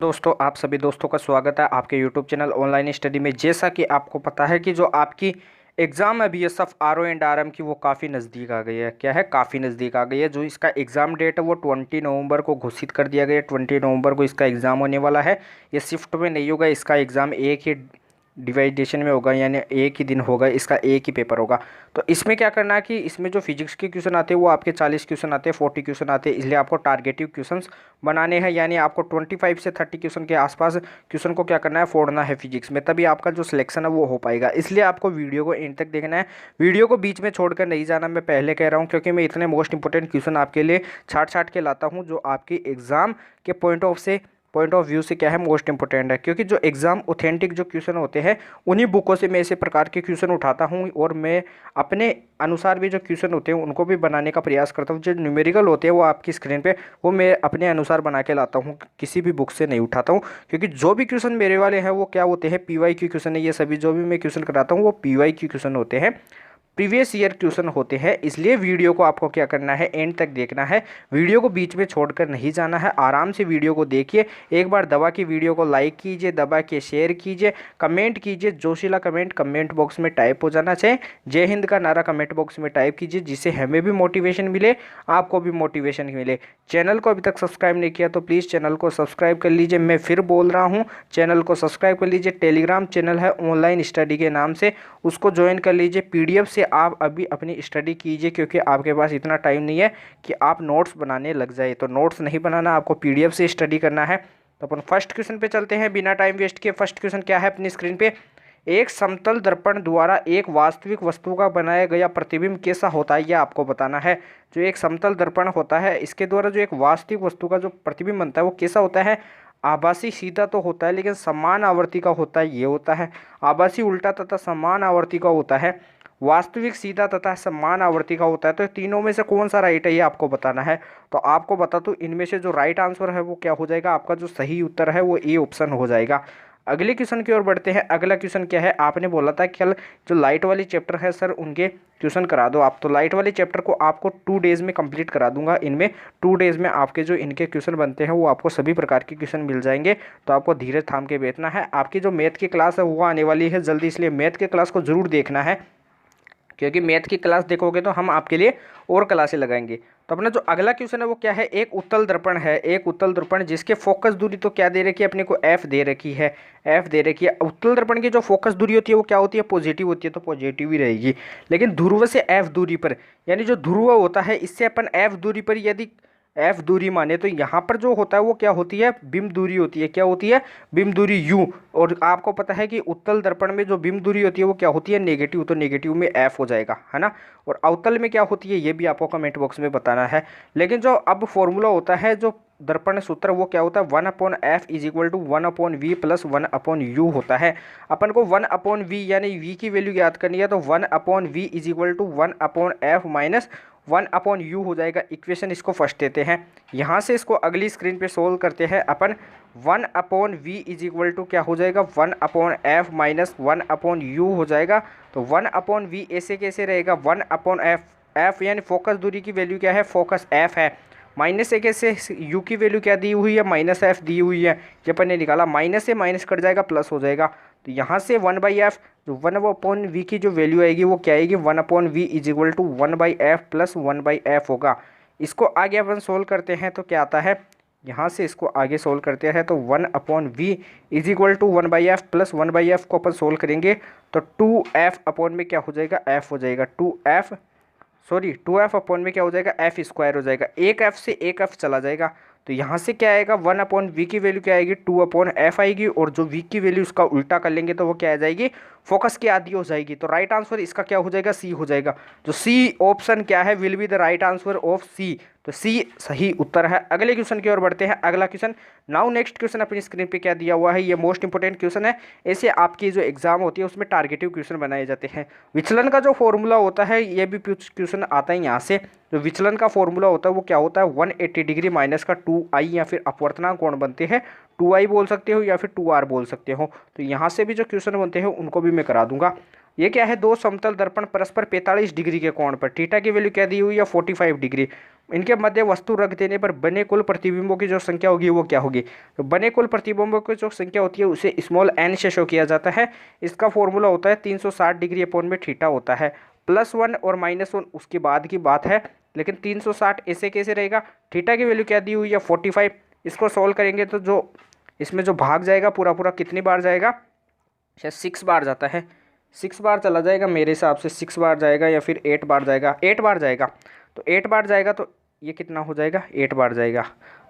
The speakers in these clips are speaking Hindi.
दोस्तों, आप सभी दोस्तों का स्वागत है आपके यूट्यूब चैनल ऑनलाइन स्टडी में। जैसा कि आपको पता है कि जो आपकी एग्ज़ाम है बीएसएफ आरओ एंड आरएम की, वो काफ़ी नज़दीक आ गई है। क्या है, काफ़ी नज़दीक आ गई है। जो इसका एग्ज़ाम डेट है वो 20 नवंबर को घोषित कर दिया गया है। 20 नवंबर को इसका एग्ज़ाम होने वाला है। ये शिफ्ट में नहीं होगा, इसका एग्ज़ाम एक ही डिवाइडेशन में होगा, यानी एक ही दिन होगा, इसका एक ही पेपर होगा। तो इसमें क्या करना है कि इसमें जो फिजिक्स के क्वेश्चन आते हैं वो आपके 40 क्वेश्चन आते हैं, 40 क्वेश्चन आते हैं। इसलिए आपको टारगेटिव क्वेश्चंस बनाने हैं, यानी आपको 25 से 30 क्वेश्चन के आसपास क्वेश्चन को क्या करना है, फोड़ना है फिजिक्स में, तभी आपका जो सिलेक्शन है वो हो पाएगा। इसलिए आपको वीडियो को एंड तक देखना है, वीडियो को बीच में छोड़कर नहीं जाना। मैं पहले कह रहा हूँ, क्योंकि मैं इतने मोस्ट इंपॉर्टेंट क्वेश्चन आपके लिए छाट छाट के लाता हूँ जो आपकी एग्जाम के पॉइंट ऑफ व्यू से क्या है, मोस्ट इंपॉर्टेंट है। क्योंकि जो एग्जाम ऑथेंटिक जो क्वेश्चन होते हैं उन्हीं बुकों से मैं ऐसे प्रकार के क्वेश्चन उठाता हूँ, और मैं अपने अनुसार भी जो क्वेश्चन होते हैं उनको भी बनाने का प्रयास करता हूँ। जो न्यूमेरिकल होते हैं वो आपकी स्क्रीन पे वो मैं अपने अनुसार बना के लाता हूँ, किसी भी बुक से नहीं उठाता हूँ। क्योंकि जो भी क्वेश्चन मेरे वाले हैं वो क्या होते हैं, पीवाई क्यू क्वेश्चन है। ये सभी जो भी मैं क्वेश्चन कराता हूँ वो पीवाई क्यू क्वेश्चन होते हैं, प्रीवियस ईयर क्वेश्चन होते हैं। इसलिए वीडियो को आपको क्या करना है, एंड तक देखना है, वीडियो को बीच में छोड़कर नहीं जाना है। आराम से वीडियो को देखिए, एक बार दबा के वीडियो को लाइक कीजिए, दबा के शेयर कीजिए, कमेंट कीजिए। जोशीला कमेंट कमेंट बॉक्स में टाइप हो जाना चाहिए। जय हिंद का नारा कमेंट बॉक्स में टाइप कीजिए, जिससे हमें भी मोटिवेशन मिले, आपको भी मोटिवेशन मिले। चैनल को अभी तक सब्सक्राइब नहीं किया तो प्लीज़ चैनल को सब्सक्राइब कर लीजिए। मैं फिर बोल रहा हूँ, चैनल को सब्सक्राइब कर लीजिए। टेलीग्राम चैनल है ऑनलाइन स्टडी के नाम से, उसको ज्वाइन कर लीजिए। पीडीएफ से आप अभी अपनी स्टडी कीजिए, क्योंकि आपके पास इतना टाइम नहीं है कि आप नोट्स बनाने लग जाए। तो नोट्स नहीं बनाना, आपको पीडीएफ से स्टडी करना है। तो अपन फर्स्ट क्वेश्चन पे चलते हैं बिना टाइम वेस्ट किए। फर्स्ट क्वेश्चन क्या है अपनी स्क्रीन पे, एक समतल दर्पण द्वारा एक वास्तविक वस्तु का बनाया गया प्रतिबिंब कैसा होता है, यह आपको बताना है। जो एक समतल दर्पण होता है, इसके द्वारा जो एक वास्तविक वस्तु का जो प्रतिबिंब बनता है वो कैसा होता है। आभासी सीधा तो होता है, लेकिन समान आवर्ती का होता है, ये होता है। आभासी उल्टा तथा समान आवर्ती का होता है, वास्तविक सीधा तथा समान आवर्ती का होता है। तो तीनों में से कौन सा राइट है ये आपको बताना है। तो आपको बता दूं, इनमें से जो राइट आंसर है वो क्या हो जाएगा, आपका जो सही उत्तर है वो ए ऑप्शन हो जाएगा। अगले क्वेश्चन की ओर बढ़ते हैं। अगला क्वेश्चन क्या है, आपने बोला था कल जो लाइट वाली चैप्टर है सर उनके क्वेश्चन करा दो आप। तो लाइट वाले चैप्टर को आपको 2 डेज़ में कंप्लीट करा दूंगा। इनमें 2 डेज़ में आपके जो इनके क्वेश्चन बनते हैं वो आपको सभी प्रकार के क्वेश्चन मिल जाएंगे। तो आपको धीरे थाम के बैठना है। आपकी जो मैथ की क्लास है वो आने वाली है जल्दी, इसलिए मैथ की क्लास को जरूर देखना है, क्योंकि मैथ की क्लास देखोगे तो हम आपके लिए और क्लासें लगाएंगे। तो अपना जो अगला क्वेश्चन है वो क्या है, एक उत्तल दर्पण है, एक उत्तल दर्पण जिसके फोकस दूरी तो क्या दे रखी है अपने को, एफ दे रखी है, एफ दे रखी है। उत्तल दर्पण की जो फोकस दूरी होती है वो क्या होती है, पॉजिटिव होती है, तो पॉजिटिव ही रहेगी। लेकिन ध्रुव से एफ दूरी पर, यानी जो ध्रुव होता है इससे अपन एफ दूरी पर यदि एफ दूरी माने तो यहाँ पर जो होता है वो क्या होती है, बिंब दूरी होती है। क्या होती है, बिंब दूरी यू। और आपको पता है कि उत्तल दर्पण में जो बिंब दूरी होती है वो क्या होती है, नेगेटिव, तो नेगेटिव में एफ हो जाएगा, है ना। और अवतल में क्या होती है ये भी आपको कमेंट बॉक्स में बताना है। लेकिन जो अब फॉर्मूला होता है जो दर्पण सूत्र वो क्या होता है, 1/f is equal to 1/v plus 1/u होता है। अपन को 1/v यानी v की वैल्यू याद करनी है, तो 1/v is equal to 1/f minus 1/u हो जाएगा। इक्वेशन इसको फर्स्ट देते हैं, यहाँ से इसको अगली स्क्रीन पे सोल्व करते हैं अपन। 1/v इज इक्वल टू क्या हो जाएगा, 1/f माइनस 1/u हो जाएगा। तो 1/v ऐसे कैसे रहेगा, 1/f, f यानी फोकस दूरी की वैल्यू क्या है, फोकस f है, माइनस एक से u की वैल्यू क्या दी हुई है, माइनस एफ दी हुई है। जब अपन ने निकाला माइनस से माइनस कट जाएगा, प्लस हो जाएगा। तो यहाँ से 1/f, जो 1/v की जो वैल्यू आएगी वो क्या आएगी, 1/v is equal to 1/f plus 1/f होगा। इसको आगे अपन सोल्व करते हैं तो क्या आता है, यहाँ से इसको आगे सोल्व करते हैं तो 1/v is equal to 1/f plus 1/f को अपन सोल्व करेंगे तो 2f अपॉन में क्या हो जाएगा, f हो जाएगा, 2f अपॉन में क्या हो जाएगा, एफ स्क्वायर हो जाएगा। एक एफ से एक एफ चला जाएगा, तो यहाँ से क्या आएगा, 1/v की वैल्यू क्या आएगी, 2/f आएगी। और जो v की वैल्यू उसका उल्टा कर लेंगे तो वो क्या आ जाएगी, फोकस की आधी हो जाएगी। तो राइट आंसर इसका क्या हो जाएगा, सी हो जाएगा। तो सी ऑप्शन क्या है, will be the right answer of C. तो सी सही उत्तर है। अगले क्वेश्चन की ओर बढ़ते हैं। अगला क्वेश्चन, नाउ नेक्स्ट क्वेश्चन अपनी स्क्रीन पे क्या दिया हुआ है, ये मोस्ट इंपोर्टेंट क्वेश्चन है। ऐसे आपकी जो एग्जाम होती है उसमें टारगेटिव क्वेश्चन बनाए जाते हैं। विचलन का जो फॉर्मूला होता है ये भी क्वेश्चन आता है यहाँ से। जो विचलन का फॉर्मूला होता है वो क्या होता है, 180 डिग्री माइनस का 2i, या फिर अपवर्तनांक कोण बनते हैं 2i बोल सकते हो या फिर 2r बोल सकते हो। तो यहाँ से भी जो क्वेश्चन बनते हैं उनको भी मैं करा दूंगा। ये क्या है, दो समतल दर्पण परस्पर 45 डिग्री के कोण पर, थीटा की वैल्यू क्या दी हुई है, 45 डिग्री। इनके मध्य वस्तु रख देने पर बने कुल प्रतिबिंबों की जो संख्या होगी वो क्या होगी। तो बने कुल प्रतिबिंबों की जो संख्या होती है उसे स्मॉल n से शो किया जाता है। इसका फॉर्मूला होता है 360 डिग्री अपॉन में थीटा होता है। +1 और -1 उसके बाद की बात है, लेकिन 360 ऐसे कैसे रहेगा। थीटा की वैल्यू क्या दी हुई है 45। इसको सॉल्व करेंगे तो जो इसमें जो भाग जाएगा पूरा पूरा कितनी बार जाएगा, शायद 6 बार जाता है, 6 बार चला जाएगा मेरे हिसाब से, 6 बार जाएगा या फिर 8 बार जाएगा, 8 बार जाएगा। तो 8 बार जाएगा तो ये कितना हो जाएगा, 8 बार जाएगा।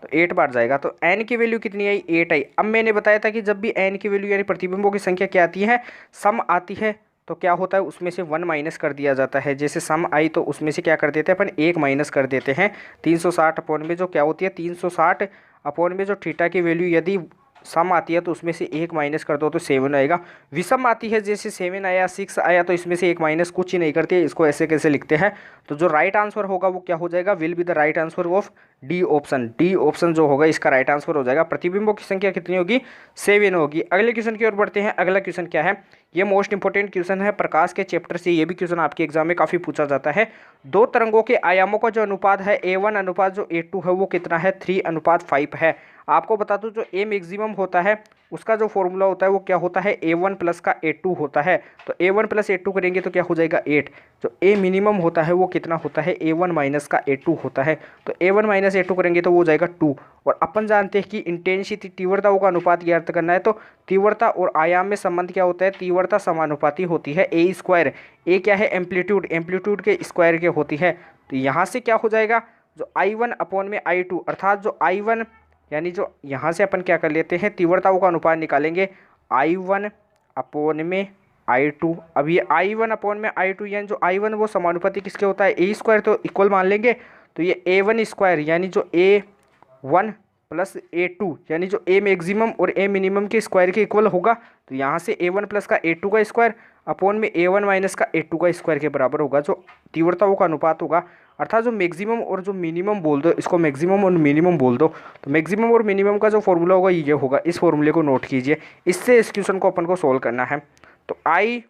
तो 8 बार जाएगा तो n की वैल्यू कितनी आई, 8 आई। अब मैंने बताया था कि जब भी n की वैल्यू यानी प्रतिबिंबों की संख्या क्या आती है, सम आती है, तो क्या होता है उसमें से 1 माइनस कर दिया जाता है। जैसे सम आई तो उसमें से क्या कर देते हैं अपन, 1 माइनस कर देते हैं। 360 अपॉन में जो क्या होती है 360 अपॉन में जो थीटा की वैल्यू यदि सम आती है तो उसमें से 1 माइनस कर दो तो 7 आएगा। विषम आती है जैसे 7 आया 6 आया तो इसमें से 1 माइनस कुछ ही नहीं करते, इसको ऐसे कैसे लिखते हैं। तो जो राइट आंसर होगा वो क्या हो जाएगा, will be the right answer of D option. D option जो होगा इसका राइट आंसर हो जाएगा। प्रतिबिंबों की संख्या कितनी होगी, 7 होगी। अगले क्वेश्चन की ओर बढ़ते हैं। अगला क्वेश्चन क्या है, ये मोस्ट इंपोर्टेंट क्वेश्चन है प्रकाश के चैप्टर से। ये भी क्वेश्चन आपके एग्जाम में काफी पूछा जाता है। दो तरंगों के आयामों का जो अनुपात है A1 अनुपात जो A2 है वो कितना है, 3:5 है। आपको बता दूं जो A मैक्सिमम होता है उसका जो फॉर्मूला होता है वो क्या होता है, A1 प्लस का A2 होता है। तो A1 प्लस A2 करेंगे तो क्या हो जाएगा 8। जो A मिनिमम होता है वो कितना होता है, A1 माइनस का A2 होता है। तो A1 माइनस A2 करेंगे तो वो हो जाएगा 2। और अपन जानते हैं कि इंटेंसिटी तीव्रताओं का अनुपात ज्ञात करना है तो तीव्रता और आयाम में संबंध क्या होता है, तीव्रता समानुपाती होती है A स्क्वायर। A क्या है, एम्पलीट्यूड, एम्पलीट्यूड के स्क्वायर के होती है। तो यहाँ से क्या हो जाएगा, जो I1 अपॉन में I2 अर्थात जो I1 यानी जो यहाँ से अपन क्या कर लेते हैं तीव्रताओं का अनुपात निकालेंगे, I1 अपॉन में I2। अब ये I1 अपॉन में I2 यानी जो I1 वो समानुपाती किसके होता है, A स्क्वायर, तो इक्वल मान लेंगे। तो ये A1 स्क्वायर यानी जो A1 प्लस A2 यानी जो A मैक्सिमम और A मिनिमम के स्क्वायर के इक्वल होगा। तो यहाँ से A1 प्लस का A2 का स्क्वायर अपॉन में A1 माइनस का A2 का स्क्वायर के बराबर होगा, जो तीव्रताओं का अनुपात होगा। अर्थात जो मैक्सिमम और जो मिनिमम बोल दो, इसको मैक्सिमम और मिनिमम बोल दो। तो मैक्सिमम और मिनिमम का जो फॉर्मूला होगा ये होगा, इस फॉर्मूले को नोट कीजिए। इससे इस क्वेश्चन को अपन को सोल्व करना है। तो आई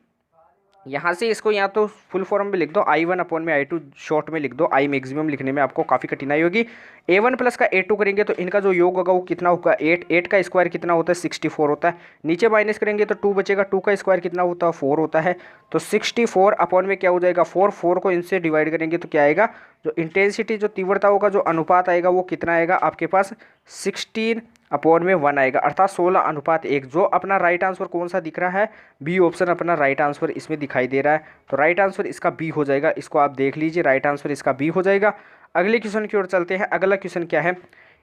यहाँ से इसको या तो फुल फॉर्म में लिख दो, I1 अपॉन में I2 शॉर्ट में लिख दो। I मैक्सिमम लिखने में आपको काफ़ी कठिनाई होगी। A1 प्लस का A2 करेंगे तो इनका जो योग होगा वो कितना होगा, 8। 8 का स्क्वायर कितना होता है, 64 होता है। नीचे माइनस करेंगे तो 2 बचेगा, 2 का स्क्वायर कितना होता है, 4 होता है। तो 64 अपॉन में क्या हो जाएगा 4। 4 को इनसे डिवाइड करेंगे तो क्या आएगा, जो इंटेंसिटी जो तीव्रताओं का जो अनुपात आएगा वो कितना आएगा आपके पास, 16 अपॉन में 1 आएगा, अर्थात 16:1। जो अपना राइट आंसर कौन सा दिख रहा है, बी ऑप्शन अपना राइट आंसर इसमें दिखाई दे रहा है। तो राइट आंसर इसका बी हो जाएगा, इसको आप देख लीजिए, राइट आंसर इसका बी हो जाएगा। अगले क्वेश्चन की ओर चलते हैं। अगला क्वेश्चन क्या है,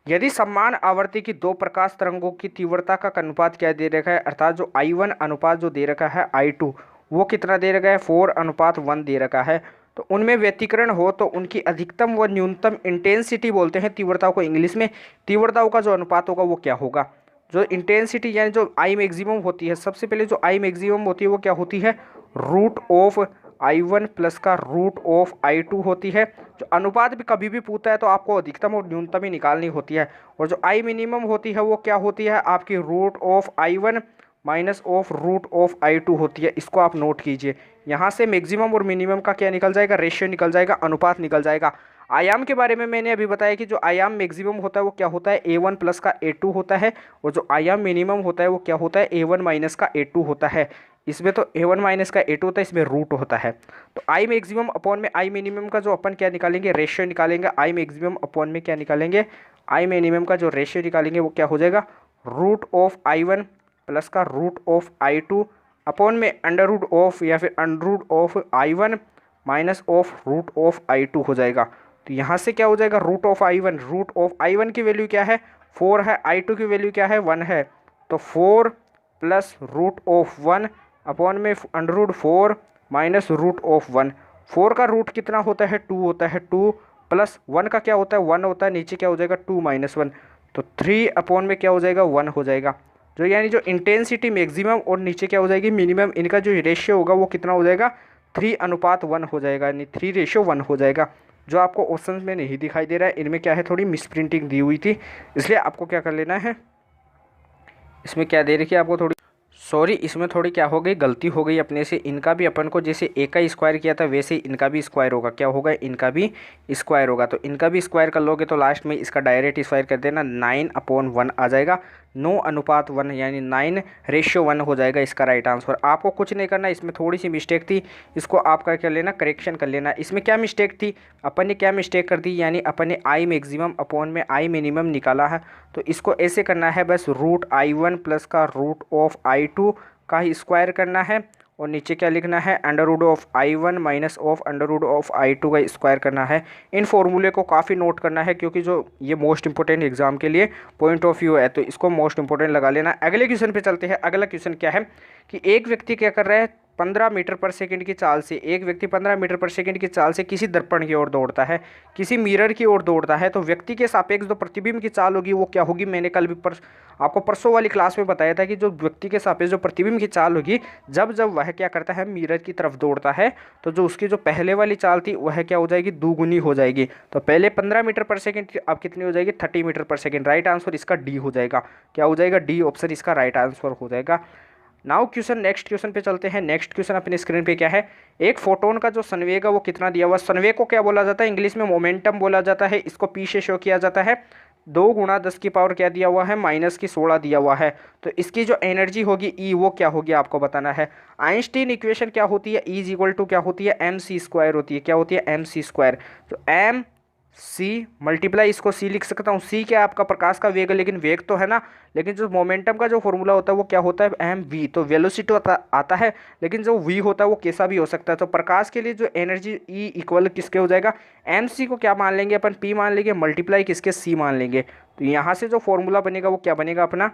यदि समान आवर्ती की दो प्रकाश तरंगों की तीव्रता का अनुपात क्या दे रखा है, अर्थात जो I1 अनुपात जो दे रखा है I2 वो कितना दे रखा है, 4:1 दे रखा है। तो उनमें व्यतिकरण हो तो उनकी अधिकतम व न्यूनतम इंटेंसिटी बोलते हैं तीव्रताओं को इंग्लिश में, तीव्रताओं का जो अनुपात होगा वो क्या होगा। जो इंटेंसिटी यानी जो I मैक्सिमम होती है, सबसे पहले जो I मैक्सिमम होती है वो क्या होती है, रूट ऑफ I1 प्लस का रूट ऑफ I2 होती है। जो अनुपात भी कभी भी पूछता है तो आपको अधिकतम और न्यूनतम ही निकालनी होती है। और जो I मिनिमम होती है वो क्या होती है आपकी, root of I1 minus of root of I2 होती है। इसको आप नोट कीजिए। यहाँ से मैक्सिमम और मिनिमम का क्या निकल जाएगा, रेशियो निकल जाएगा, अनुपात निकल जाएगा। आयाम के बारे में मैंने अभी बताया कि जो आयाम मैक्सिमम होता है वो क्या होता है, A1 प्लस का A2 होता है। और जो आयाम मिनिमम होता है वो क्या होता है, A1 माइनस का A2 होता है। इसमें तो A1 माइनस का A2 होता है, इसमें रूट होता है। तो I मैक्सिमम अपॉन में I मिनिमम का जो अपन क्या निकालेंगे, रेशियो निकालेंगे। I मैक्सिमम अपॉन में क्या निकालेंगे, I मिनिमम का जो रेशियो निकालेंगे वो क्या हो जाएगा, रूट ऑफ I1 प्लस का रूट ऑफ I2 अपॉन में अंडर रूट ऑफ या फिर under root of I1 minus of root of I2 हो जाएगा। तो यहाँ से क्या हो जाएगा, root of I1, root of I1 की वैल्यू क्या है 4 है, I2 की वैल्यू क्या है 1 है। तो 4 प्लस रूट ऑफ 1 अपॉन में under root 4 minus root of 1। 4 का रूट कितना होता है 2 होता है, 2 प्लस 1 का क्या होता है 1 होता है, नीचे क्या हो जाएगा 2 माइनस 1। तो 3 अपॉन में क्या हो जाएगा 1 हो जाएगा। जो यानी जो इंटेंसिटी मैक्सिमम और नीचे क्या हो जाएगी मिनिमम, इनका जो रेशियो होगा वो कितना हो जाएगा, 3:1 हो जाएगा, यानी 3:1 हो जाएगा। जो आपको ऑप्शन में नहीं दिखाई दे रहा है, इनमें क्या है थोड़ी मिसप्रिंटिंग दी हुई थी, इसलिए आपको क्या कर लेना है, इसमें क्या दे रखी है आपको थोड़ी सॉरी, इसमें थोड़ी क्या हो गई, गलती हो गई अपने से। इनका भी अपन को जैसे ए का स्क्वायर किया था वैसे ही इनका भी स्क्वायर होगा। क्या होगा, इनका भी स्क्वायर होगा। तो इनका भी स्क्वायर कर लोगे तो लास्ट में इसका डायरेक्ट स्क्वायर कर देना, 9/1 आ जाएगा। 9:1 यानी 9:1 हो जाएगा इसका राइट आंसर। आपको कुछ नहीं करना, इसमें थोड़ी सी मिस्टेक थी, इसको आपका क्या लेना, करेक्शन कर लेना। इसमें क्या मिस्टेक थी, अपन ने क्या मिस्टेक कर दी, यानी अपन ने आई मैक्सिमम अपॉन में आई मिनिमम निकाला है। तो इसको ऐसे करना है, बस √I1 प्लस का √I2 का ही स्क्वायर करना है, और नीचे क्या लिखना है, √I1 माइनस ऑफ √I2 का स्क्वायर करना है। इन फॉर्मूले को काफ़ी नोट करना है, क्योंकि जो ये मोस्ट इंपॉर्टेंट एग्जाम के लिए पॉइंट ऑफ व्यू है, तो इसको मोस्ट इंपॉर्टेंट लगा लेना। अगले क्वेश्चन पे चलते हैं। अगला क्वेश्चन क्या है कि एक व्यक्ति क्या कर रहा है, 15 मीटर पर सेकंड की चाल से, एक व्यक्ति 15 मीटर पर सेकंड की चाल से किसी दर्पण की ओर दौड़ता है, किसी मिरर की ओर दौड़ता है। तो व्यक्ति के सापेक्ष जो प्रतिबिंब की चाल होगी वो क्या होगी। मैंने कल भी आपको परसों वाली क्लास में बताया था कि जो व्यक्ति के सापेक्ष जो प्रतिबिंब की चाल होगी, जब जब वह क्या करता है, मिरर की तरफ दौड़ता है, तो जो उसकी जो पहले वाली चाल थी वह क्या हो जाएगी, दोगुनी हो जाएगी। तो पहले 15 मीटर पर सेकंड थी, अब कितनी हो जाएगी, 30 मीटर पर सेकंड। राइट आंसर इसका डी हो जाएगा। क्या हो जाएगा, डी ऑप्शन इसका राइट आंसर हो जाएगा। नाउ क्वेश्चन, नेक्स्ट क्वेश्चन पे चलते हैं। नेक्स्ट क्वेश्चन अपने स्क्रीन पे क्या है, एक फोटोन का जो संवेग है वो कितना दिया हुआ है। संवेग को क्या बोला जाता है, इंग्लिश में मोमेंटम बोला जाता है। इसको पी से शो किया जाता है। 2 × 10 की पावर क्या दिया हुआ है, -16 दिया हुआ है। तो इसकी जो एनर्जी होगी ई, वो क्या होगी आपको बताना है। आइंस्टीन इक्वेशन क्या होती है, ई इज इक्वल टू क्या होती है, mc² होती है। क्या होती है, mc²। तो एम सी मल्टीप्लाई, इसको सी लिख सकता हूँ। सी क्या है, आपका प्रकाश का वेग है, लेकिन वेग तो है ना, लेकिन जो मोमेंटम का जो फॉर्मूला होता है वो क्या होता है, mv। तो वेलोसिटी आता है, लेकिन जो v होता है वो कैसा भी हो सकता है। तो प्रकाश के लिए जो एनर्जी ई इक्वल किसके हो जाएगा, mc को क्या मान लेंगे अपन, p मान लेंगे, मल्टीप्लाई किसके, c मान लेंगे। तो यहाँ से जो फॉर्मूला बनेगा वो क्या बनेगा अपना,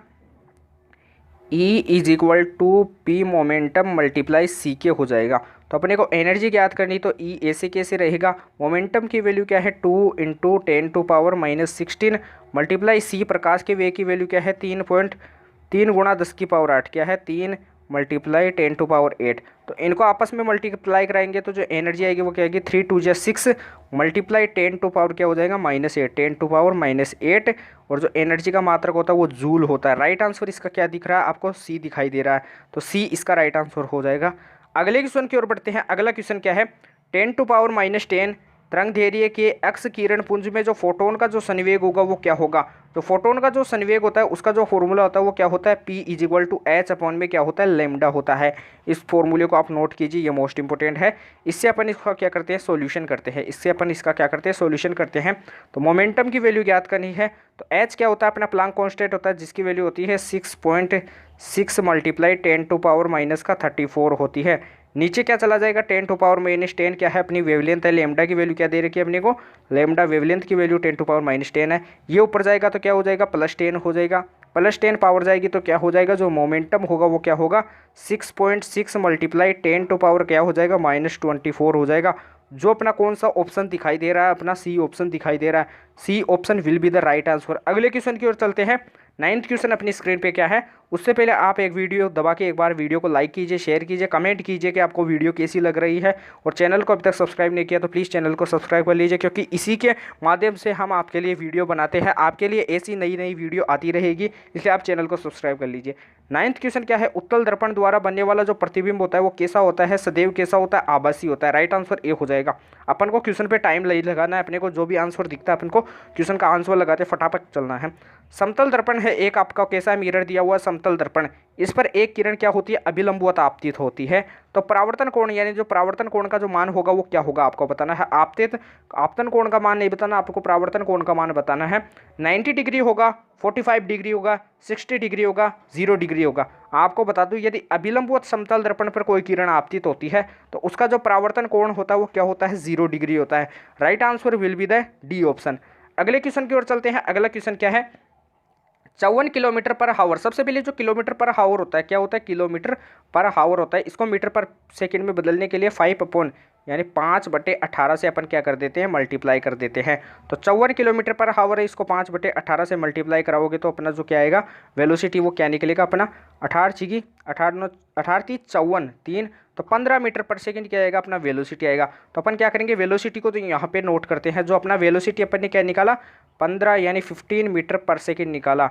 E is equal to p momentum multiply c के हो जाएगा। तो अपने को एनर्जी ज्ञात करनी, तो E ऐसे कैसे रहेगा, मोमेंटम की वैल्यू क्या है, 2 × 10⁻⁻16 मल्टीप्लाई सी, प्रकाश के वेग की वैल्यू क्या है, 3 × 10⁸ क्या है, 3 × 10⁸। तो इनको आपस में मल्टीप्लाई कराएंगे तो जो एनर्जी आएगी वो क्या आएगी, 3 × 2 = 6 मल्टीप्लाई 10⁻, क्या हो जाएगा, -8, 10⁻⁻8। और जो एनर्जी का मात्रक होता है वो जूल होता है। राइट आंसर इसका क्या दिख रहा है आपको, सी दिखाई दे रहा है। तो सी इसका राइट आंसर हो जाएगा। अगले क्वेश्चन की ओर बढ़ते हैं। अगला क्वेश्चन क्या है, 10⁻⁻10 तरंग दैर्ध्य के एक्स किरण पुंज में जो फोटोन का जो संवेग होगा वो क्या होगा। तो फोटोन का जो संवेग होता है उसका जो फॉर्मूला होता है वो क्या होता है, P is equal to H upon में क्या होता है, लैम्डा होता है। इस फॉर्मूले को आप नोट कीजिए, ये मोस्ट इंपॉर्टेंट है। इससे अपन इसका क्या करते हैं, सॉल्यूशन करते हैं। इससे अपन इसका क्या करते हैं, सॉल्यूशन करते हैं। तो मोमेंटम की वैल्यू ज्ञात करनी है। तो H क्या होता है, अपना प्लांक कांस्टेंट होता है, जिसकी वैल्यू होती है 6.6 मल्टीप्लाई 10⁻⁻34 होती है। नीचे क्या चला जाएगा, 10⁻⁻10 क्या है, अपनी वेवलेंथ है। लेमडा की वैल्यू क्या दे रखी है अपने को, लेमडा वेवलेंथ की वैल्यू 10⁻⁻10 है। ये ऊपर जाएगा तो क्या हो जाएगा, +10 हो जाएगा। +10 पावर जाएगी तो क्या हो जाएगा, जो मोमेंटम होगा वो क्या होगा, 6.6 मल्टीप्लाई 10⁻, क्या हो जाएगा, -24 हो जाएगा। जो अपना कौन सा ऑप्शन दिखाई दे रहा है, अपना सी ऑप्शन दिखाई दे रहा है। C option will be the right answer. अगले क्वेश्चन की ओर चलते हैं। 9th क्वेश्चन अपनी स्क्रीन पे क्या है, उससे पहले आप एक वीडियो दबा के एक बार वीडियो को लाइक कीजिए, शेयर कीजिए, कमेंट कीजिए कि आपको वीडियो कैसी लग रही है। और चैनल को अभी तक सब्सक्राइब नहीं किया तो प्लीज़ चैनल को सब्सक्राइब कर लीजिए, क्योंकि इसी के माध्यम से हम आपके लिए वीडियो बनाते हैं। आपके लिए ऐसी नई नई वीडियो आती रहेगी, इसलिए आप चैनल को सब्सक्राइब कर लीजिए। 9th क्वेश्चन क्या है, उत्तल दर्पण द्वारा बनने वाला जो प्रतिबिंब होता है वो कैसा होता है, सदैव कैसा होता है, आभासी होता है। राइट आंसर ए हो जाएगा। अपन को क्वेश्चन पे टाइम नहीं लगाना है, अपने को जो भी आंसर दिखता है अपन को क्वेश्चन का आंसर लगाते फटाफट चलना है। समतल दर्पण है एक, आपका कैसा मिरर दिया हुआ है, समतल दर्पण। इस पर एक किरण क्या होती है, अभिलंबवत आपतित होती है। तो परावर्तन कोण, यानी जो परावर्तन कोण का जो मान होगा वो क्या होगा आपको बताना है। आपतन कोण का मान नहीं बताना, आपको परावर्तन कोण का मान बताना है। 90 डिग्री होगा, 45 डिग्री होगा, 60 डिग्री होगा, 0 डिग्री होगा। आपको बता दूं, यदि अभिलंबवत समतल दर्पण पर कोई किरण आपतित होती है तो उसका जो परावर्तन कोण होता है वो क्या होता है, 0 डिग्री होता है। Right answer will be the D option. अगले क्वेश्चन की ओर चलते हैं। अगला क्वेश्चन क्या है, 54 किलोमीटर पर हावर। सबसे पहले जो किलोमीटर पर हावर होता है, क्या होता है, किलोमीटर पर हावर होता है। इसको मीटर पर सेकंड में बदलने के लिए 5 अपॉन यानी 5/18 से अपन क्या कर देते हैं, मल्टीप्लाई कर देते हैं। तो 54 किलोमीटर पर हावर है, इसको 5/18 से मल्टीप्लाई कराओगे तो अपना जो क्या आएगा, वेलोसिटी वो क्या निकलेगा अपना, 18 54 3, तो 15 मीटर पर सेकंड क्या आएगा अपना, वेलोसिटी आएगा। तो अपन क्या करेंगे, वेलोसिटी को तो यहाँ पे नोट करते हैं। जो अपना वेलोसिटी अपन ने क्या निकाला, 15 यानी 15 मीटर पर सेकंड निकाला।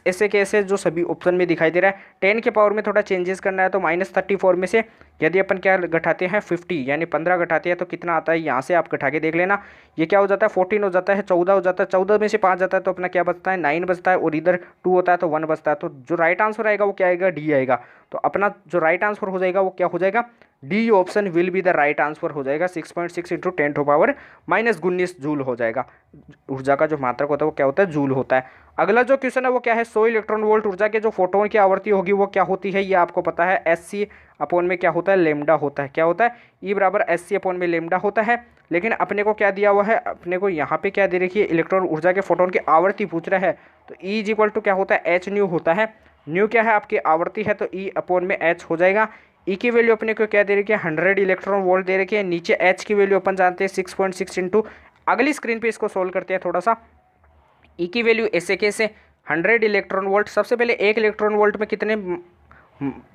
6 ऐसे कैसे जो सभी ऑप्शन में दिखाई दे रहा है। 10 के पावर में थोड़ा चेंजेस करना है तो -34 में से यदि अपन क्या घटाते हैं 50 यानी 15 घटाते हैं तो कितना आता है, यहाँ से आप घटा के देख लेना। ये क्या हो जाता है 14 हो जाता है, 14 हो जाता है, 14 में से 5 जाता है तो अपना क्या बचता है 9 बचता है, और इधर 2 होता है तो 1 बचता है। तो जो राइट आंसर आएगा वो क्या आएगा, डी आएगा। तो अपना जो राइट आंसर हो जाएगा वो क्या हो जाएगा, D option will be the right answer हो जाएगा। 6.6 इंटू 10⁻⁻19 जूल हो जाएगा। ऊर्जा का जो मात्रक होता है वो क्या होता है, जूल होता है। अगला जो क्वेश्चन है वो क्या है, 100 इलेक्ट्रॉन वोल्ट ऊर्जा के जो फोटोन की आवृत्ति होगी वो क्या होती है, ये आपको पता है SC अपॉन में क्या होता है, लेमडा होता है। क्या होता है, E बराबर SC अपॉन में लेमडा होता है। लेकिन अपने को क्या दिया हुआ है, अपने को यहाँ पे क्या दे रखी है, इलेक्ट्रॉन ऊर्जा के फोटोन की आवृत्ति पूछ रहा है। तो E इज इक्वल टू क्या होता है, H न्यू होता है। न्यू क्या है, आपकी आवृत्ति है, तो E अपॉन में H हो जाएगा। E की वैल्यू अपने को क्या दे रखी है, 100 इलेक्ट्रॉन वोल्ट दे रखी है। नीचे H की वैल्यू अपन जानते हैं 6.6 इंटू, अगली स्क्रीन पे इसको सोल्व करते हैं थोड़ा सा। E की वैल्यू ऐसे कैसे, 100 इलेक्ट्रॉन वोल्ट, सबसे पहले 1 इलेक्ट्रॉन वोल्ट में कितने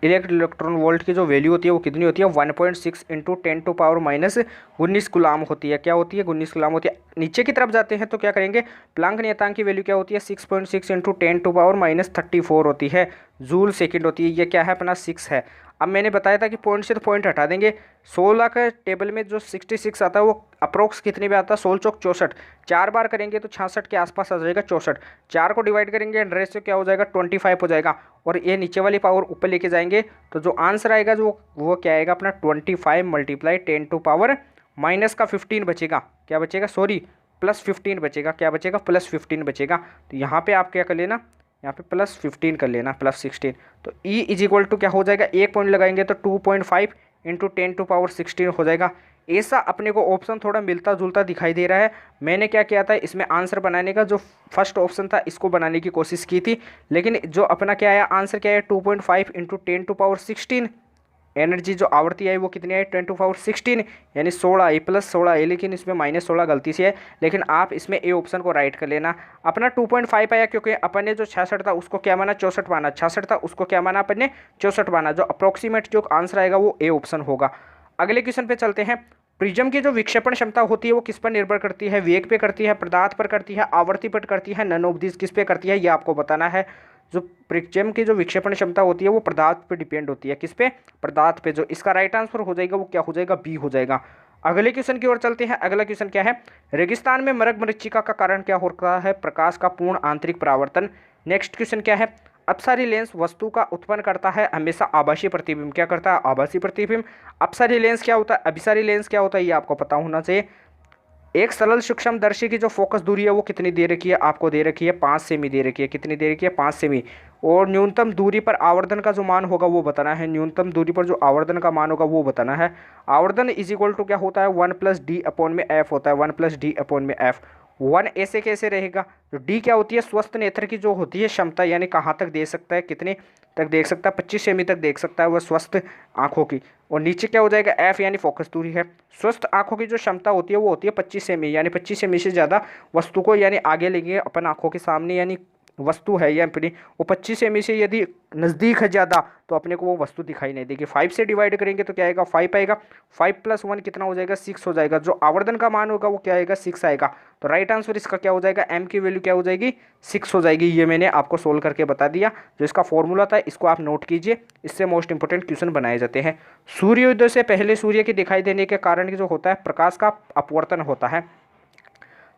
इलेक्ट्रॉन वोल्ट की जो वैल्यू होती है वो कितनी होती है, 1.6 इंटू 10⁻⁻19 गुलाम होती है। क्या होती है, 19 गुलाम होती है। नीचे की तरफ जाते हैं तो क्या करेंगे, प्लांक नियतांक की वैल्यू क्या होती है, 6.6 इंटू 10⁻⁻34 होती है, जूल सेकंड होती है। ये क्या है, अपना 6 है। अब मैंने बताया था कि पॉइंट से तो पॉइंट हटा देंगे। 16 का टेबल में जो 66 आता है वो अप्रोक्स कितने में आता है, 16 चौक 64, 4 बार करेंगे तो 66 के आसपास आ जाएगा 64। 4 को डिवाइड करेंगे 100 से क्या हो जाएगा, 25 हो जाएगा। और ये नीचे वाली पावर ऊपर लेके जाएंगे तो जो आंसर आएगा जो वो क्या आएगा, अपना 25 मल्टीप्लाई 10⁻⁻15 बचेगा। क्या बचेगा, सॉरी +15 बचेगा। क्या बचेगा, +15 बचेगा। तो यहाँ पे आप क्या कर लेना, यहाँ पे +15 कर लेना, +16। तो E इज इक्वल टू क्या हो जाएगा, एक पॉइंट लगाएंगे तो 2.5 इंटू 10⁻16 हो जाएगा। ऐसा अपने को ऑप्शन थोड़ा मिलता जुलता दिखाई दे रहा है। मैंने क्या किया था, इसमें आंसर बनाने का जो फर्स्ट ऑप्शन था इसको बनाने की कोशिश की थी, लेकिन जो अपना क्या आया आंसर क्या है, 2.5 इंटू 10⁻16। एनर्जी जो आवृत्ति आई वो कितनी आई, 10⁻16 यानी 16 आई, +16 आई, लेकिन इसमें -16 गलती से है। लेकिन आप इसमें ए ऑप्शन को राइट कर लेना। अपना 2.5 आया क्योंकि अपन ने जो 66 था उसको क्या माना, 64 माना। 66 था उसको क्या माना अपन ने, 64 माना। जो अप्रोक्सीमेट जो आंसर आएगा वो ए ऑप्शन होगा। अगले क्वेश्चन पे चलते हैं। प्रिज्म की जो विक्षेपण क्षमता होती है वो किस पर निर्भर करती है, वेग पे करती है, पदार्थ पर करती है, आवर्ती पर करती है, नन ऑफ दिस किस पे करती है, ये आपको बताना है। जो प्रिज्म की जो विक्षेपण क्षमता होती है वो पदार्थ पे डिपेंड होती है, किस पे, पदार्थ पे। जो इसका राइट आंसर हो जाएगा वो क्या हो जाएगा, बी हो जाएगा। अगले क्वेश्चन की ओर चलते हैं। अगला क्वेश्चन क्या है, रेगिस्तान में मरग मरीचिका का कारण क्या होता है, प्रकाश का पूर्ण आंतरिक परावर्तन। नेक्स्ट क्वेश्चन क्या है, अपसारी लेंस वस्तु का उत्पन्न करता है हमेशा आभासी प्रतिबिंब। क्या करता है, आभासी प्रतिबिंब। अपसारी लेंस क्या होता है, अभिसारी लेंस क्या होता है, ये आपको पता होना चाहिए। एक सरल सूक्ष्मदर्शी की जो फोकस दूरी है वो कितनी दे रखी है, आपको दे रखी है 5 सेमी दे रखी है। कितनी दे रखी है, 5 सेमी। और न्यूनतम दूरी पर आवर्धन का जो मान होगा वो बताना है। न्यूनतम दूरी पर जो आवर्धन का मान होगा वो बताना है। आवर्धन इज इक्वल टू क्या होता है, 1+d/f होता है, 1+d/f। 1 ऐसे कैसे रहेगा, जो डी क्या होती है, स्वस्थ नेत्र की जो होती है क्षमता, यानी कहाँ तक दे सकता है, कितने तक देख सकता है, 25 सेमी तक देख सकता है वह स्वस्थ आंखों की। और नीचे क्या हो जाएगा, एफ यानी फोकस दूरी है। स्वस्थ आंखों की जो क्षमता होती है वो होती है 25 सेमी, यानी 25 सेमी से ज़्यादा वस्तु को यानी आगे लेंगे अपन आंखों के सामने, यानी वस्तु है या अपनी वो 25 सेमी से यदि नज़दीक है ज़्यादा तो अपने को वो वस्तु दिखाई नहीं देगी। 5 से डिवाइड करेंगे तो क्या आएगा 5 आएगा, 5 + 1 कितना हो जाएगा 6 हो जाएगा। जो आवर्धन का मान होगा वो क्या आएगा 6 आएगा। तो राइट आंसर इसका क्या हो जाएगा, m की वैल्यू क्या हो जाएगी 6 हो जाएगी। ये मैंने आपको सोल्व करके बता दिया। जो इसका फॉर्मूला था इसको आप नोट कीजिए, इससे मोस्ट इंपोर्टेंट क्वेश्चन बनाए जाते हैं। सूर्योदय से पहले सूर्य के दिखाई देने के कारण की जो होता है प्रकाश का अपवर्तन होता है।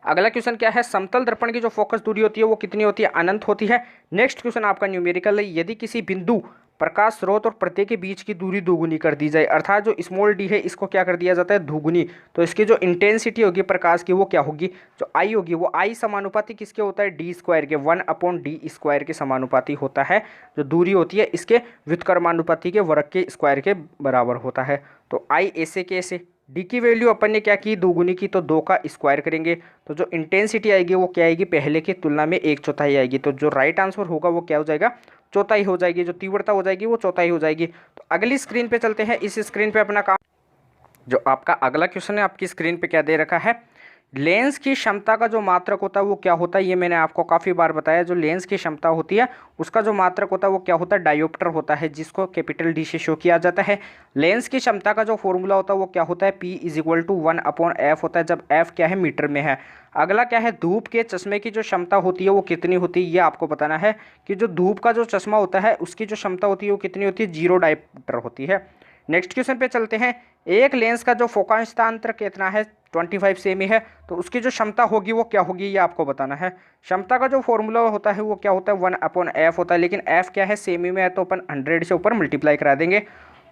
अगला क्वेश्चन क्या है, समतल दर्पण की जो फोकस दूरी होती है वो कितनी होती है, अनंत होती है। नेक्स्ट क्वेश्चन आपका न्यूमेरिकल है, यदि किसी बिंदु प्रकाश स्रोत और प्रत्यय के बीच की दूरी दोगुनी कर दी जाए, अर्थात जो स्मॉल डी है इसको क्या कर दिया जाता है दोगुनी, तो इसकी जो इंटेंसिटी होगी प्रकाश की वो क्या होगी, जो आई होगी वो आई समानुपाती किसके होता है डी स्क्वायर के, 1/d² के समानुपाती होता है। जो दूरी होती है इसके व्युत्क्रमानुपाती के वर्ग के स्क्वायर के बराबर होता है। तो आई ऐसे के ऐसे, डी की वैल्यू अपन ने क्या की दोगुनी की, तो 2 का स्क्वायर करेंगे तो जो इंटेंसिटी आएगी वो क्या आएगी पहले की तुलना में 1/4 आएगी। तो जो राइट आंसर होगा वो क्या हो जाएगा चौथाई हो जाएगी। जो तीव्रता हो जाएगी वो चौथाई हो जाएगी। तो अगली स्क्रीन पे चलते हैं। इस स्क्रीन पे अपना काम, जो आपका अगला क्वेश्चन है आपकी स्क्रीन पे क्या दे रखा है, लेंस की क्षमता का जो मात्रक होता है वो क्या होता है। ये मैंने आपको काफ़ी बार बताया, जो लेंस की क्षमता होती है उसका जो मात्रक होता है वो क्या होता है डायोप्टर होता है, जिसको कैपिटल डी से शो किया जाता है। लेंस की क्षमता का जो फॉर्मूला होता है वो क्या होता है, P = 1/f होता है, जब f क्या है मीटर में है। अगला क्या है, धूप के चश्मे की जो क्षमता होती है वो कितनी होती है, ये आपको बताना है कि जो धूप का जो चश्मा होता है उसकी जो क्षमता होती है वो कितनी होती है, 0 डायोप्टर होती है। नेक्स्ट क्वेश्चन पे चलते हैं। एक लेंस का जो फोकांशांतर कितना है 25 सेमी है, तो उसकी जो क्षमता होगी वो क्या होगी ये आपको बताना है। क्षमता का जो फॉर्मूला होता है वो क्या होता है 1/f होता है, लेकिन f क्या है सेमी में है तो अपन 100 से ऊपर मल्टीप्लाई करा देंगे।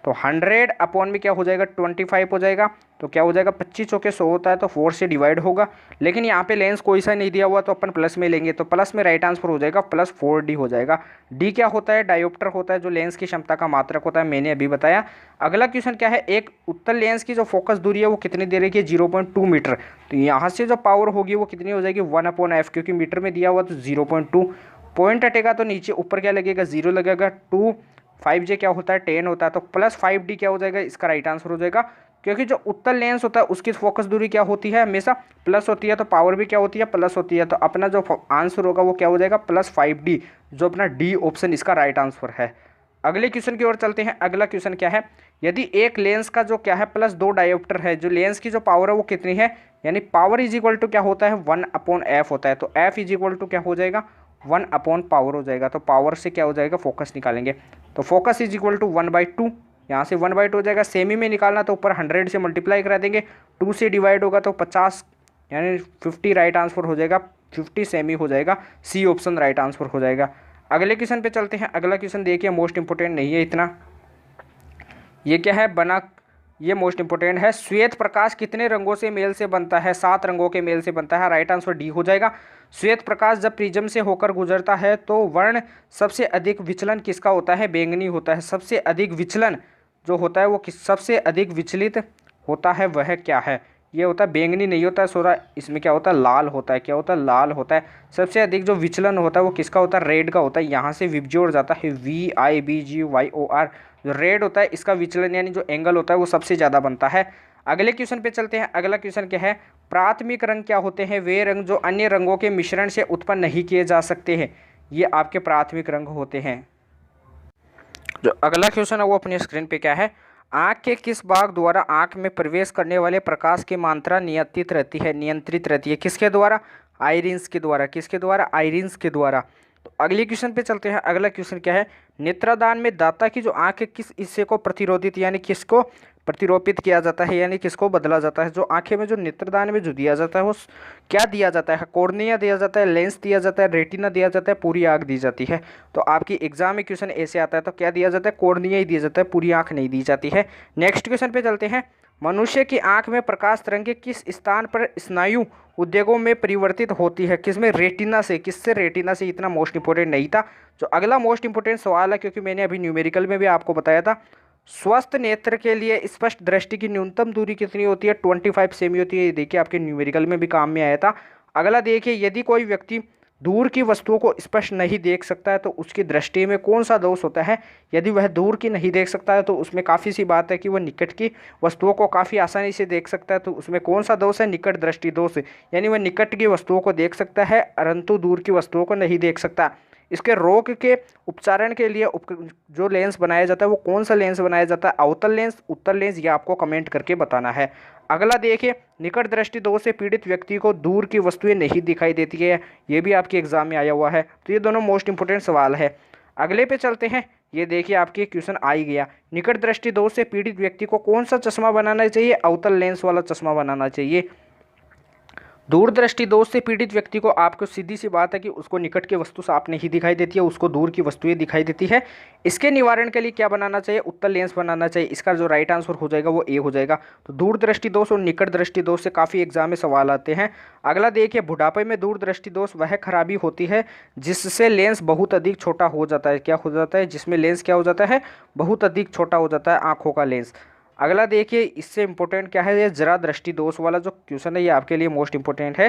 तो 100 अपॉन में क्या हो जाएगा 25 हो जाएगा। तो क्या हो जाएगा 25 चौके 100 होता है तो 4 से डिवाइड होगा, लेकिन यहाँ पे लेंस कोई सा नहीं दिया हुआ तो अपन प्लस में लेंगे, तो प्लस में राइट आंसर हो जाएगा +4d हो जाएगा। डी क्या होता है डायोप्टर होता है, जो लेंस की क्षमता का मात्रक होता है, मैंने अभी बताया। अगला क्वेश्चन क्या है, एक उत्तल लेंस की जो फोकस दूरी है वो कितनी दे रही है 0.2 मीटर। तो यहाँ से जो पावर होगी वो कितनी हो जाएगी 1/f, क्योंकि मीटर में दिया हुआ तो 0.2, पॉइंट हटेगा तो नीचे ऊपर क्या लगेगा 0 लगेगा, 2 5j क्या होता है 10 होता है, तो +5d क्या हो जाएगा इसका राइट आंसर हो जाएगा। क्योंकि जो उत्तल लेंस होता है उसकी फोकस दूरी क्या होती है हमेशा प्लस होती है, तो पावर भी क्या होती है प्लस होती है, तो अपना जो आंसर होगा वो क्या हो जाएगा +5d, जो अपना डी ऑप्शन इसका राइट आंसर है। अगले क्वेश्चन की ओर चलते हैं। अगला क्वेश्चन क्या है, यदि एक लेंस का जो क्या है +2 डायोप्टर है, जो लेंस की जो पावर है वो कितनी है, यानी पावर = क्या होता है 1/f होता है, तो f = क्या हो जाएगा 1/पावर हो जाएगा। तो पावर से क्या हो जाएगा फोकस निकालेंगे, तो फोकस = 1/2, यहाँ से 1/2 हो जाएगा। सेमी में निकालना तो ऊपर 100 से मल्टीप्लाई करा देंगे, 2 से डिवाइड होगा तो 50 यानी 50 राइट आंसर हो जाएगा, 50 सेमी हो जाएगा, सी ऑप्शन राइट आंसर हो जाएगा। अगले क्वेश्चन पे चलते हैं। अगला क्वेश्चन देखिए मोस्ट इंपोर्टेंट नहीं है इतना, ये क्या है बना, ये मोस्ट इंपोर्टेंट है। श्वेत प्रकाश कितने रंगों से मेल से बनता है, 7 रंगों के मेल से बनता है, राइट आंसर डी हो जाएगा। श्वेत प्रकाश जब प्रिज्म से होकर गुजरता है तो वर्ण सबसे अधिक विचलन किसका होता है, बैंगनी होता है। सबसे अधिक विचलन जो होता है वो सबसे अधिक विचलित होता है वह क्या है, ये होता है बैंगनी नहीं होता है सोरा, इसमें क्या होता है लाल होता है, क्या होता है लाल होता है। सबसे अधिक जो विचलन होता है वो किसका होता है, रेड का होता है। यहाँ से विबजोड़ जाता है VIBGYOR, जो रेड होता है इसका विचलन यानी जो एंगल होता है वो सबसे ज़्यादा बनता है। अगले क्वेश्चन पे चलते हैं। अगला क्वेश्चन क्या है, प्राथमिक रंग क्या होते हैं, वे रंग जो अन्य रंगों के मिश्रण से उत्पन्न नहीं किए जा सकते हैं, ये आपके प्राथमिक रंग होते हैं। जो अगला क्वेश्चन है वो अपनी स्क्रीन पे क्या है, आँख के किस भाग द्वारा आँख में प्रवेश करने वाले प्रकाश की मात्रा नियंत्रित रहती है, किसके द्वारा, आइरिन्स के द्वारा, किसके द्वारा, आइरिन्स के द्वारा। तो अगले क्वेश्चन पे चलते हैं। अगला क्वेश्चन क्या है, नेत्रदान में दाता की जो आँख के किस हिस्से को प्रतिरोधित यानी किसको प्रतिरोपित किया जाता है, यानी किसको बदला जाता है। जो आंखें में जो नेत्रदान में जो दिया जाता है वो क्या दिया जाता है, कॉर्निया दिया जाता है, लेंस दिया जाता है, रेटिना दिया जाता है, पूरी आँख दी जाती है। तो आपकी एग्जाम में क्वेश्चन ऐसे आता है तो क्या दिया जाता है, कॉर्निया ही दिया जाता है, पूरी आँख नहीं दी जाती है। नेक्स्ट क्वेश्चन पे चलते हैं। मनुष्य की आँख में प्रकाश तरंगे किस स्थान पर स्नायु उद्योगों में परिवर्तित होती है, किसमें, रेटिना से, किससे, रेटिना से। इतना मोस्ट इंपोर्टेंट नहीं था। जो अगला मोस्ट इंपोर्टेंट सवाल है, क्योंकि मैंने अभी न्यूमेरिकल में भी आपको बताया था, स्वस्थ नेत्र के लिए स्पष्ट दृष्टि की न्यूनतम दूरी कितनी होती है, 25 सेमी होती है। देखिए आपके न्यूमेरिकल में भी काम में आया था। अगला देखिए, यदि कोई व्यक्ति दूर की वस्तुओं को स्पष्ट नहीं देख सकता है तो उसकी दृष्टि में कौन सा दोष होता है। यदि वह दूर की नहीं देख सकता है तो उसमें काफ़ी सी बात है कि वह निकट की वस्तुओं को काफ़ी आसानी से देख सकता है, तो उसमें कौन सा दोष है, निकट दृष्टि दोष। यानी वह निकट की वस्तुओं को देख सकता है परंतु दूर की वस्तुओं को नहीं देख सकता। इसके रोग के उपचारण के लिए जो लेंस बनाया जाता है वो कौन सा लेंस बनाया जाता है, अवतल लेंस, उत्तल लेंस, ये आपको कमेंट करके बताना है। अगला देखिए, निकट दृष्टि दोष से पीड़ित व्यक्ति को दूर की वस्तुएं नहीं दिखाई देती है, ये भी आपके एग्जाम में आया हुआ है, तो ये दोनों मोस्ट इंपोर्टेंट सवाल है। अगले पे चलते हैं। ये देखिए आपके क्वेश्चन आ ही गया, निकट दृष्टि दोष से पीड़ित व्यक्ति को कौन सा चश्मा बनाना चाहिए, अवतल लेंस वाला चश्मा बनाना चाहिए। दूर दृष्टि दोष से पीड़ित व्यक्ति को आपको सीधी सी बात है कि उसको निकट की वस्तु साफ नहीं दिखाई देती है, उसको दूर की वस्तुएं दिखाई देती है। इसके निवारण के लिए क्या बनाना चाहिए, उत्तल लेंस बनाना चाहिए। इसका जो राइट आंसर हो जाएगा वो ए हो जाएगा। तो दूर दृष्टि दोष और निकट दृष्टि दोष से काफ़ी एग्जाम में सवाल आते हैं। अगला देखिए, बुढ़ापे में दूर दृष्टि दोष वह खराबी होती है जिससे लेंस बहुत अधिक छोटा हो जाता है। क्या हो जाता है, जिसमें लेंस क्या हो जाता है, बहुत अधिक छोटा हो जाता है आँखों का लेंस। अगला देखिए, इससे इंपॉर्टेंट क्या है, ये जरा दृष्टि दोष वाला जो क्वेश्चन है ये आपके लिए मोस्ट इंपॉर्टेंट है।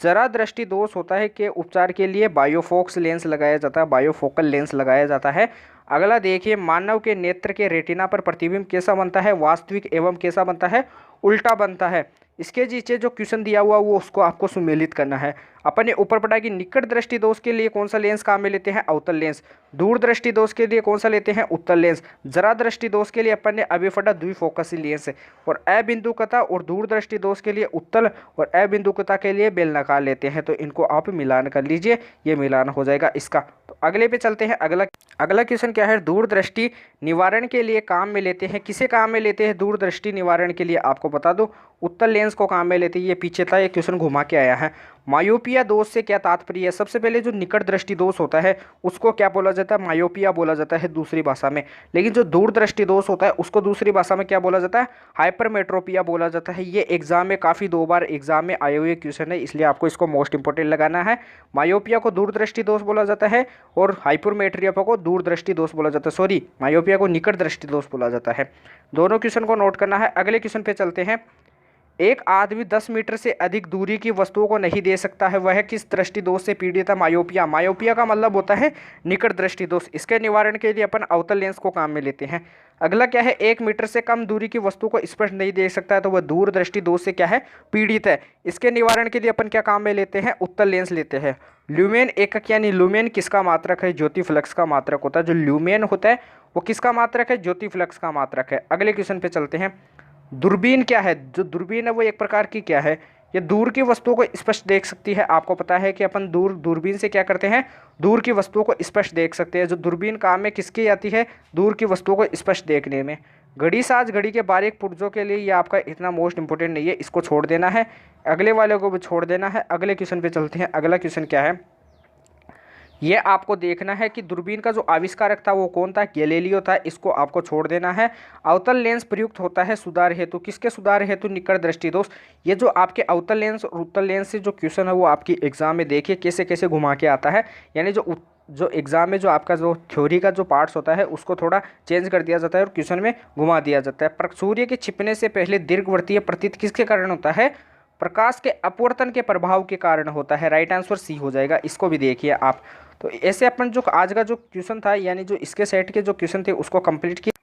जरा दृष्टि दोष होता है कि उपचार के लिए बायोफोक्स लेंस लगाया जाता है, बायोफोकल लेंस लगाया जाता है। अगला देखिए, मानव के नेत्र के रेटिना पर प्रतिबिंब कैसा बनता है, वास्तविक एवं कैसा बनता है, उल्टा बनता है। इसके नीचे जो क्वेश्चन दिया हुआ वो उसको आपको सुमेलित करना है। अपन ने ऊपर पढ़ा कि निकट दृष्टि दोष के लिए कौन सा लेंस काम में लेते हैं, अवतल लेंस। दूर दृष्टि दोष के लिए कौन सा लेते हैं, उत्तल लेंस। जरा दृष्टि दोष के लिए अपन ने अभी पढ़ा द्विफोकसी लेंस है। और अबिंदुकता और दूर दृष्टि दोष के लिए उत्तल और अबिंदुकता के लिए बेलनाकार लेते हैं। तो इनको आप मिलान कर लीजिए, ये मिलान हो जाएगा इसका। तो अगले पे चलते हैं। अगला क्वेश्चन क्या है, दूर दृष्टि निवारण के लिए काम में लेते हैं, किसे काम में लेते हैं दूर दृष्टि निवारण के लिए, आपको बता दो उत्तल लेंस को काम में लेते हैं। ये पीछे था, ये क्वेश्चन घुमा के आया है। मायोपिया दोष से क्या तात्पर्य है, सबसे पहले जो निकट दृष्टि दोष होता है उसको क्या बोला जाता है, मायोपिया बोला जाता है दूसरी भाषा में। लेकिन जो दूर दृष्टि दोष होता है उसको दूसरी भाषा में क्या बोला जाता है, हाइपरमेट्रोपिया बोला जाता है। ये एग्जाम में काफ़ी 2 बार एग्जाम में आए हुए क्वेश्चन है, इसलिए आपको इसको मोस्ट इंपोर्टेंट लगाना है। मायोपिया को दूर दृष्टि दोष बोला जाता है और हाइपरमेट्रिया को दूर दृष्टि दोष बोला जाता है, सॉरी मायोपिया को निकट दृष्टि दोष बोला जाता है। दोनों क्वेश्चन को नोट करना है। अगले क्वेश्चन पे चलते हैं। एक आदमी 10 मीटर से अधिक दूरी की वस्तुओं को नहीं दे सकता है, वह किस दृष्टि दोष से पीड़ित है, मायोपिया। मायोपिया का मतलब होता है निकट दृष्टि दोष। इसके निवारण के लिए अपन अवतल लेंस को काम में लेते हैं। अगला क्या है, 1 मीटर से कम दूरी की वस्तु को स्पष्ट नहीं देख सकता है, तो वह दूर दृष्टि दोष से क्या है, पीड़ित है। इसके निवारण के लिए अपन क्या काम में लेते हैं, उत्तल लेंस लेते हैं। ल्यूमेन एकक यानी ल्यूमेन किसका मात्रक है, ज्योति फ्लक्स का मात्रक होता है। जो ल्यूमेन होता है वो किसका मात्रक है, ज्योति फ्लक्स का मात्रक है। अगले क्वेश्चन पे चलते हैं। दूरबीन क्या है, जो दूरबीन है वो एक प्रकार की क्या है, ये दूर की वस्तुओं को स्पष्ट देख सकती है। आपको पता है कि अपन दूरबीन से क्या करते हैं, दूर की वस्तुओं को स्पष्ट देख सकते हैं। जो दूरबीन काम में किसकी आती है, दूर की वस्तुओं को स्पष्ट देखने में। घड़ी साज घड़ी के बारीक पुर्जों के लिए ये आपका इतना मोस्ट इंपोर्टेंट नहीं है, इसको छोड़ देना है। अगले वाले को भी छोड़ देना है। अगले क्वेश्चन पे चलते हैं। अगला क्वेश्चन क्या है, ये आपको देखना है कि दूरबीन का जो आविष्कारक था वो कौन था, गैलीलियो था। इसको आपको छोड़ देना है। अवतल लेंस प्रयुक्त होता है सुधार हेतु, किसके सुधार हेतु, निकट दृष्टि दोष। ये जो आपके अवतल लेंस और उत्तल लेंस से जो क्वेश्चन है वो आपकी एग्जाम में देखिए कैसे कैसे घुमा के आता है। यानी जो एग्जाम में जो आपका जो थ्योरी का जो पार्ट्स होता है उसको थोड़ा चेंज कर दिया जाता है और क्वेश्चन में घुमा दिया जाता है। सूर्य के छिपने से पहले दीर्घवृत्तीय प्रतीत किसके कारण होता है, प्रकाश के अपवर्तन के प्रभाव के कारण होता है। राइट आंसर सी हो जाएगा। इसको भी देखिए आप। तो ऐसे अपन जो आज का जो क्वेश्चन था यानी जो इसके सेट के जो क्वेश्चन थे उसको कंप्लीट किया,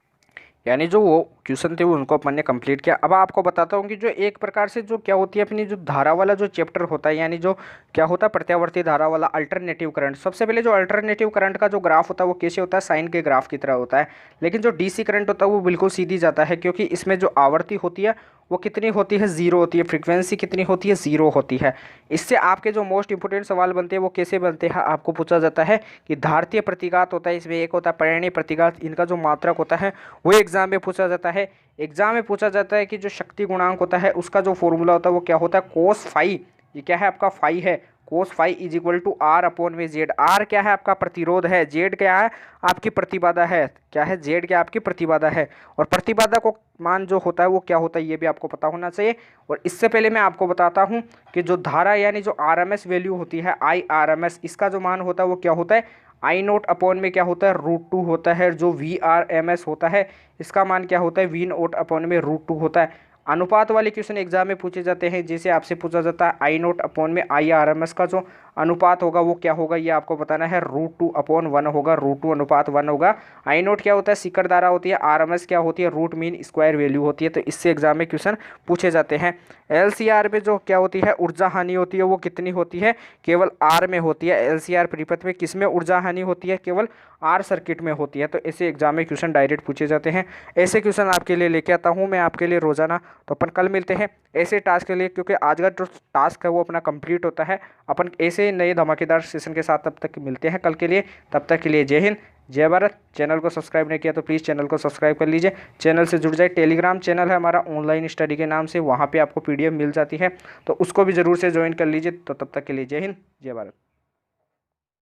यानी जो वो क्वेश्चन थे उनको अपन ने कंप्लीट किया। अब आपको बताता हूँ कि जो एक प्रकार से जो क्या होती है अपनी जो धारा वाला जो चैप्टर होता है, यानी जो क्या होता है प्रत्यावर्ती धारा वाला अल्टरनेटिव करंट। सबसे पहले जो अल्टरनेटिव करंट का जो ग्राफ होता है वो कैसे होता है, साइन के ग्राफ की तरह होता है। लेकिन जो डीसी करंट होता है वो बिल्कुल सीधी जाता है, क्योंकि इसमें जो आवृत्ति होती है वो कितनी होती है, 0 होती है। फ्रीक्वेंसी कितनी होती है, 0 होती है। इससे आपके जो मोस्ट इंपोर्टेंट सवाल बनते हैं वो कैसे बनते हैं, आपको पूछा जाता है कि धारतीय प्रतिघात होता है, इसमें एक होता है परिणीय प्रतिघात, इनका जो मात्रक होता है वो एग्जाम में पूछा जाता है। एग्जाम में पूछा जाता है कि जो शक्ति गुणांक होता है उसका जो फॉर्मूला होता है वो क्या होता है, कोस फाई। ये क्या है आपका, फाई है। Cos phi is equal to R upon में जेड। आर क्या है आपका प्रतिरोध है, जेड क्या है आपकी प्रतिबाधा है। क्या है, जेड क्या आपकी प्रतिबाधा है। और प्रतिबाधा को मान जो होता है वो क्या होता है ये भी आपको पता होना चाहिए। और इससे पहले मैं आपको बताता हूँ कि जो धारा यानी जो आरएमएस वैल्यू होती है IRMS, इसका जो मान होता है वो क्या होता है, I0 अपॉन में क्या होता है, √2 होता है। जो VRMS होता है इसका मान क्या होता है, V0 अपॉन में √2 होता है। अनुपात वाले क्वेश्चन एग्जाम में पूछे जाते हैं। जैसे आपसे पूछा जाता है आई नोट अपॉन में आई आर एम एस का जो अनुपात होगा वो क्या होगा, ये आपको बताना है। √2/1 होगा, √2:1 होगा। आई नोट क्या होता है, शिखर धारा होती है। आर एम एस क्या होती है, रूट मीन स्क्वायर वैल्यू होती है। तो इससे एग्जाम में क्वेश्चन पूछे जाते हैं। एल सी आर में जो क्या होती है, ऊर्जा हानि होती है, वो कितनी होती है, केवल आर में होती है। एल सी आर परिपथ में किस में ऊर्जा हानि होती है, केवल आर सर्किट में होती है। तो ऐसे एग्जाम में क्वेश्चन डायरेक्ट पूछे जाते हैं। ऐसे क्वेश्चन आपके लिए लेके आता हूँ मैं आपके लिए रोजाना। तो अपन कल मिलते हैं ऐसे टास्क के लिए, क्योंकि आज का जो टास्क है वो अपना कंप्लीट होता है। अपन ऐसे नए धमाकेदार सेशन के साथ तब तक मिलते हैं कल के लिए। तब तक के लिए जय हिंद, जय भारत। चैनल को सब्सक्राइब नहीं किया तो प्लीज़ चैनल को सब्सक्राइब कर लीजिए, चैनल से जुड़ जाए। टेलीग्राम चैनल है हमारा ऑनलाइन स्टडी के नाम से, वहाँ पे आपको PDF मिल जाती है, तो उसको भी ज़रूर से ज्वाइन कर लीजिए। तो तब तक के लिए जय हिंद, जय भारत।